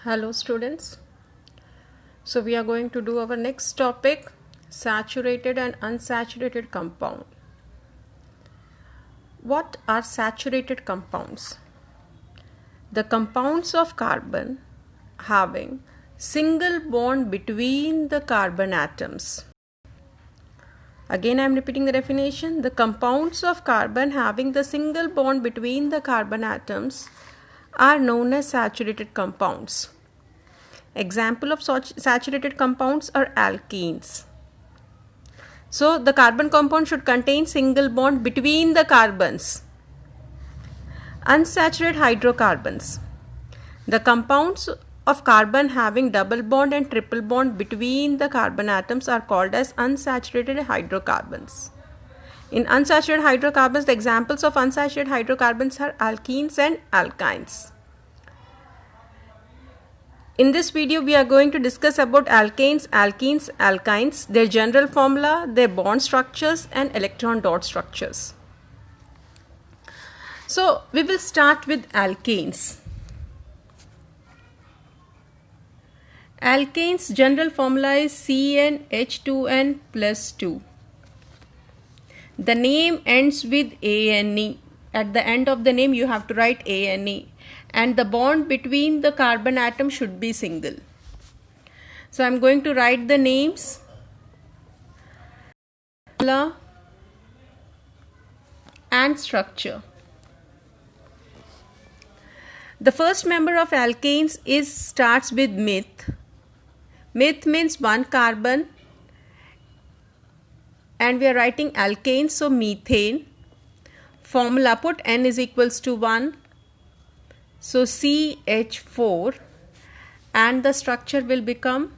Hello students. So we are going to do our next topic, saturated and unsaturated compound. What are saturated compounds? The compounds of carbon having single bond between the carbon atoms. Again I am repeating the definition. The compounds of carbon having the single bond between the carbon atoms are known as saturated compounds. Example of saturated compounds are alkenes. So the carbon compound should contain single bond between the carbons. Unsaturated hydrocarbons. The compounds of carbon having double bond and triple bond between the carbon atoms are called as unsaturated hydrocarbons. In unsaturated hydrocarbons, the examples of unsaturated hydrocarbons are alkenes and alkynes. In this video, we are going to discuss about alkanes, alkenes, alkynes, their general formula, their bond structures and electron dot structures. So, we will start with alkanes. Alkanes general formula is CnH2n plus 2. The name ends with Ane. At the end of the name you have to write Ane. And the bond between the carbon atom should be single. So I am going to write the names and structure. The first member of alkanes starts with meth. Meth means one carbon and we are writing alkane, so methane. Formula, put N is equals to 1. So CH4 and the structure will become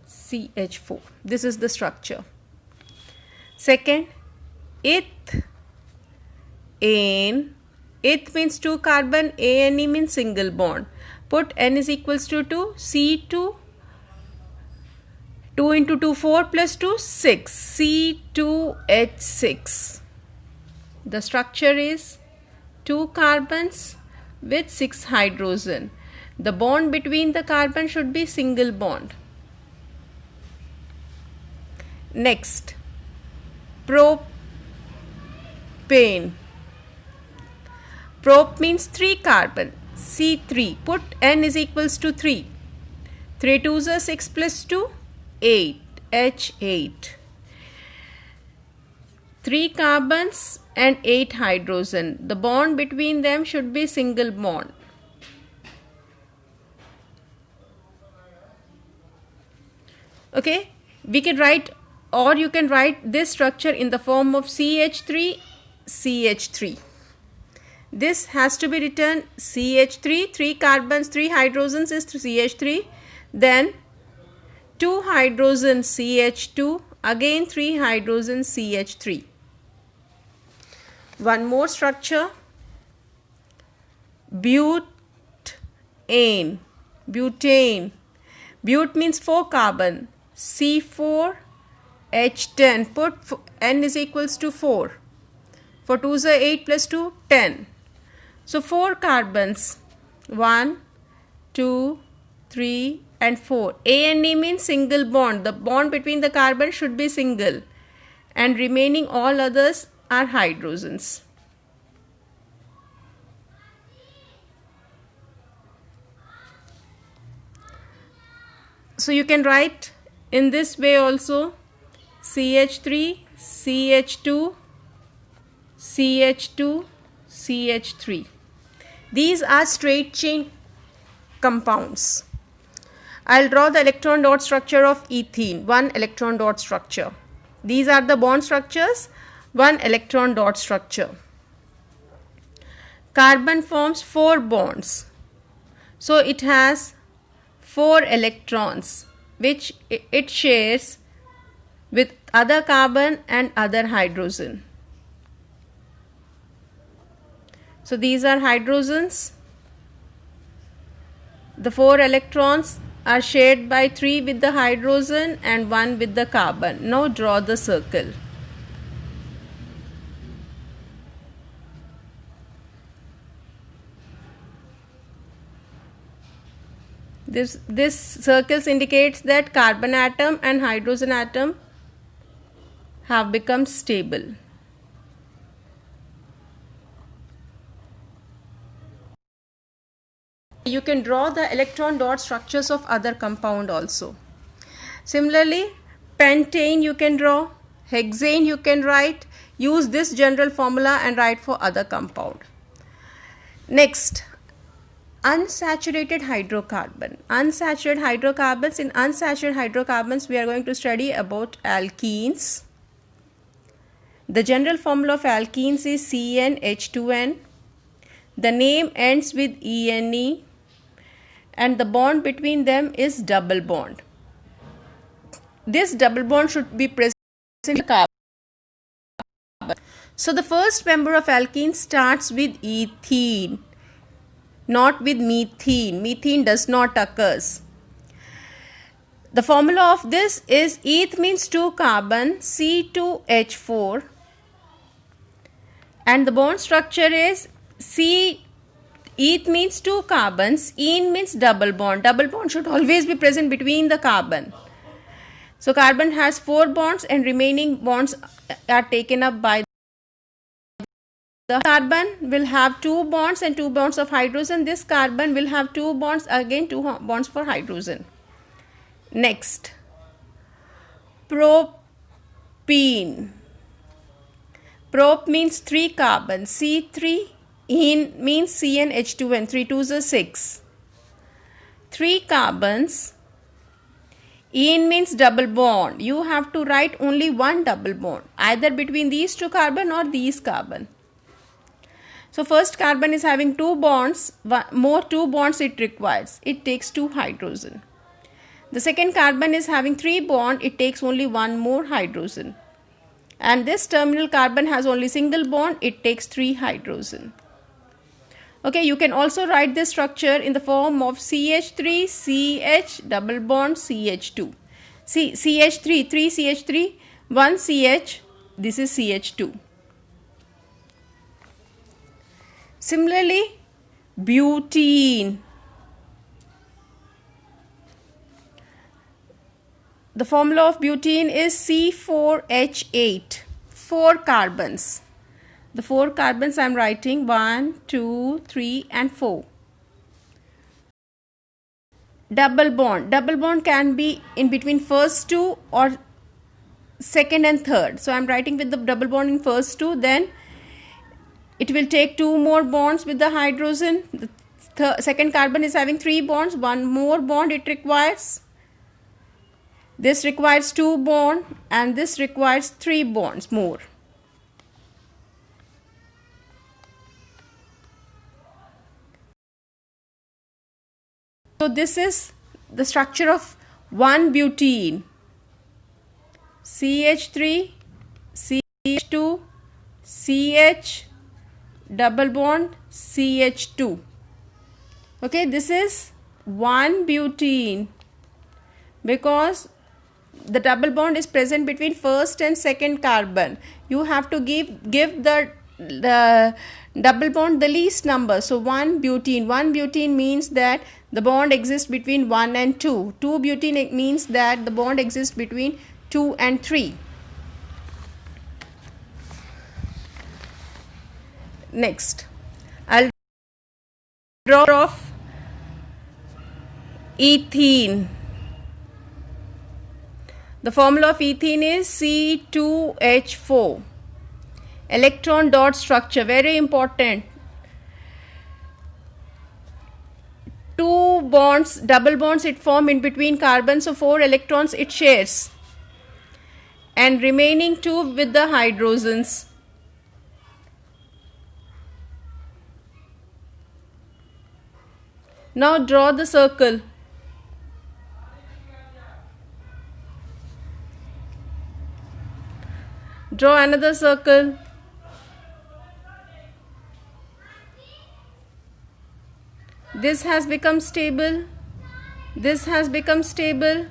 CH4. This is the structure. Second, ethane. Eth means 2 carbon, Ane means single bond. Put N is equals to 2, C2, 2 into 2, 4 plus 2, 6, C2H6. The structure is 2 carbons with 6 hydrogen. The bond between the carbon should be single bond. Next, propane. Prop means 3 carbon, C3. Put N is equals to 3. 3 2s are 6 plus 2, 8, H8. 3 carbons and 8 hydrogen. The bond between them should be single bond. Okay, we can write, or you can write this structure in the form of CH3, CH3. This has to be written CH3, 3 carbons, 3 hydrogens is CH3, then 2 hydrogen CH2, again 3 hydrogen CH3. One more structure, butane. Butane. But means 4 carbon, C4, H10. Put N is equals to 4. For 2s are 8 plus 2, 10. So 4 carbons, 1, 2, 3 and 4. Ane means single bond. The bond between the carbon should be single. And remaining all others are hydrogens. So you can write in this way also, CH3, CH2, CH2, CH3. These are straight chain compounds. I'll draw the electron dot structure of ethene, 1 electron dot structure. These are the bond structures, 1 electron dot structure. Carbon forms 4 bonds. So it has 4 electrons which it shares with other carbon and other hydrogen. So these are hydrogens. The 4 electrons are shared by 3 with the hydrogen and 1 with the carbon. Now draw the circle. This circles indicates that carbon atom and hydrogen atom have become stable. You can draw the electron dot structures of other compound also. Similarly, pentane you can draw, hexane you can write. Use this general formula and write for other compound. Next, unsaturated hydrocarbon. Unsaturated hydrocarbons. In unsaturated hydrocarbons, we are going to study about alkenes. The general formula of alkenes is CnH2n. The name ends with ENE, and the bond between them is double bond. This double bond should be present in the carbon. So the first member of alkene starts with ethene, not with methene. Methene does not occur. The formula of this is eth means 2 carbon, C2H4, and the bond structure is eth means 2 carbons, ene means double bond. Double bond should always be present between the carbon. So carbon has 4 bonds and remaining bonds are taken up by the carbon will have 2 bonds and 2 bonds of hydrogen. This carbon will have 2 bonds, again 2 bonds for hydrogen. Next, propene. Prop means 3 carbon, C3, ene means CnH2n, 3 2s are 6. 3 carbons, ene means double bond. You have to write only one double bond, either between these 2 carbon or these carbon. So first carbon is having 2 bonds, more 2 bonds it requires. It takes 2 hydrogen. The second carbon is having 3 bond, it takes only 1 more hydrogen. And this terminal carbon has only single bond, it takes 3 hydrogen. Okay, you can also write this structure in the form of CH3, CH, double bond, CH2. See, CH3, 3 CH3, 1 CH, this is CH2. Similarly, butene. The formula of butene is C4H8, 4 carbons. The 4 carbons I am writing 1, 2, 3 and 4. Double bond. Double bond can be in between first 2 or second and third. So I am writing with the double bond in first 2, then it will take 2 more bonds with the hydrogen. The second carbon is having 3 bonds, 1 more bond it requires. This requires 2 bonds and this requires 3 bonds more. So this is the structure of 1 butene. CH3, CH2, CH, double bond, CH2. Okay, this is 1 butene because the double bond is present between first and second carbon. You have to give the double bond the least number. So 1 butene. 1 butene means that the bond exists between 1 and 2. 2 butene means that the bond exists between 2 and 3. Next, I'll draw of ethene. The formula of ethene is C2H4. Electron dot structure, very important. 2 bonds, double bonds it form in between carbons, so 4 electrons it shares. And remaining 2 with the hydrogens. Now draw the circle. Draw another circle. This has become stable. This has become stable.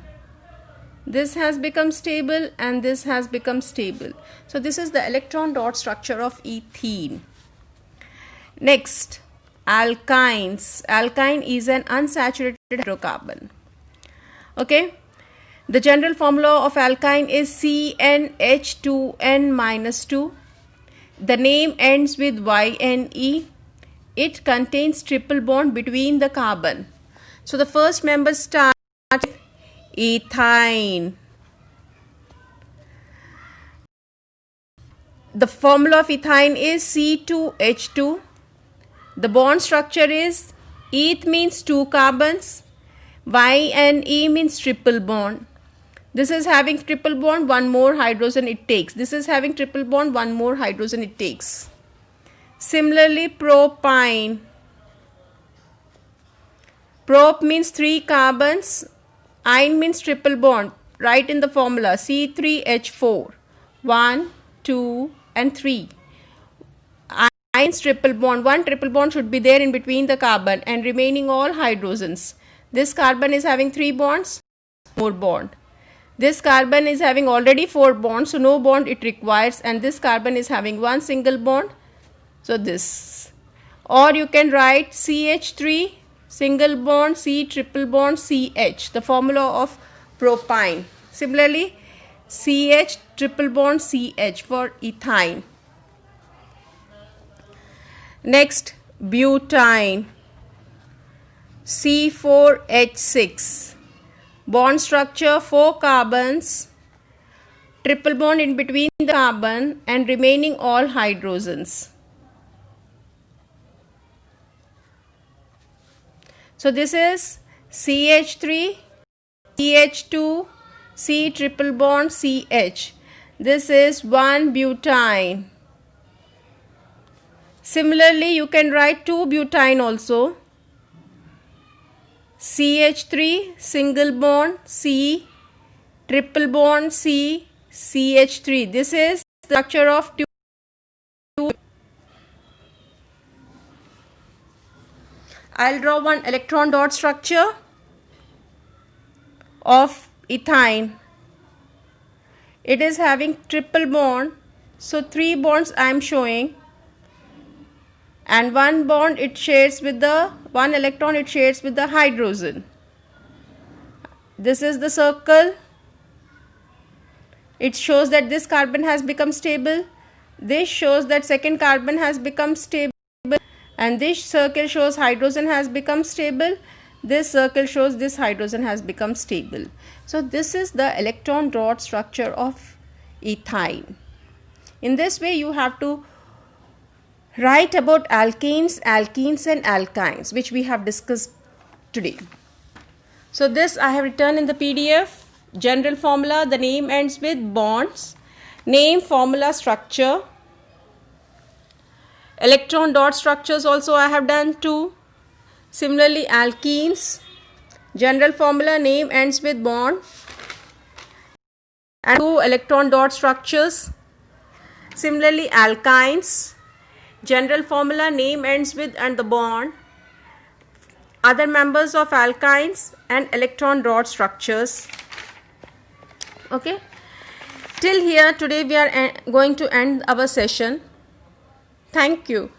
This has become stable and this has become stable. So this is the electron dot structure of ethene. Next, alkynes. Alkyne is an unsaturated hydrocarbon. Okay. The general formula of alkyne is CnH2n-2. The name ends with YNE. It contains triple bond between the carbon. So the first member starts with ethine. The formula of ethine is C2H2. The bond structure is eth means 2 carbons, Y and E means triple bond. This is having triple bond, one more hydrogen it takes. This is having triple bond, one more hydrogen it takes. Similarly, propyne. Prop means 3 carbons, ine means triple bond. Write in the formula C3H4, 1, 2 and 3. Ine's triple bond, one triple bond should be there in between the carbon and remaining all hydrogens. This carbon is having 3 bonds, more bond. This carbon is having already 4 bonds, so no bond it requires, and this carbon is having 1 single bond, so this. Or you can write CH3 single bond, C triple bond, CH, the formula of propyne. Similarly, CH triple bond, CH for ethine. Next, butane. C4H6. Bond structure 4 carbons, triple bond in between the carbon and remaining all hydrogens. So this is CH3, CH2, C triple bond, CH. This is 1-butane. Similarly, you can write 2-butane also. CH3 single bond, C triple bond, C, CH3. This is the structure of 2. I'll draw one electron dot structure of ethine. It is having triple bond, so 3 bonds I am showing, and 1 bond it shares with the 1 electron it shares with the hydrogen. This is the circle. It shows that this carbon has become stable. This shows that second carbon has become stable, and this circle shows hydrogen has become stable. This circle shows this hydrogen has become stable. So this is the electron dot structure of ethine. In this way you have to write about alkanes, alkenes and alkynes, which we have discussed today. So this I have written in the PDF. General formula, the name ends with bonds. Name, formula, structure. Electron dot structures also I have done too. Similarly, alkenes. General formula, name ends with bond. And 2 electron dot structures. Similarly, alkynes. General formula, name ends with and the bond. Other members of alkynes and electron dot structures. Okay. Till here today we are going to end our session. Thank you.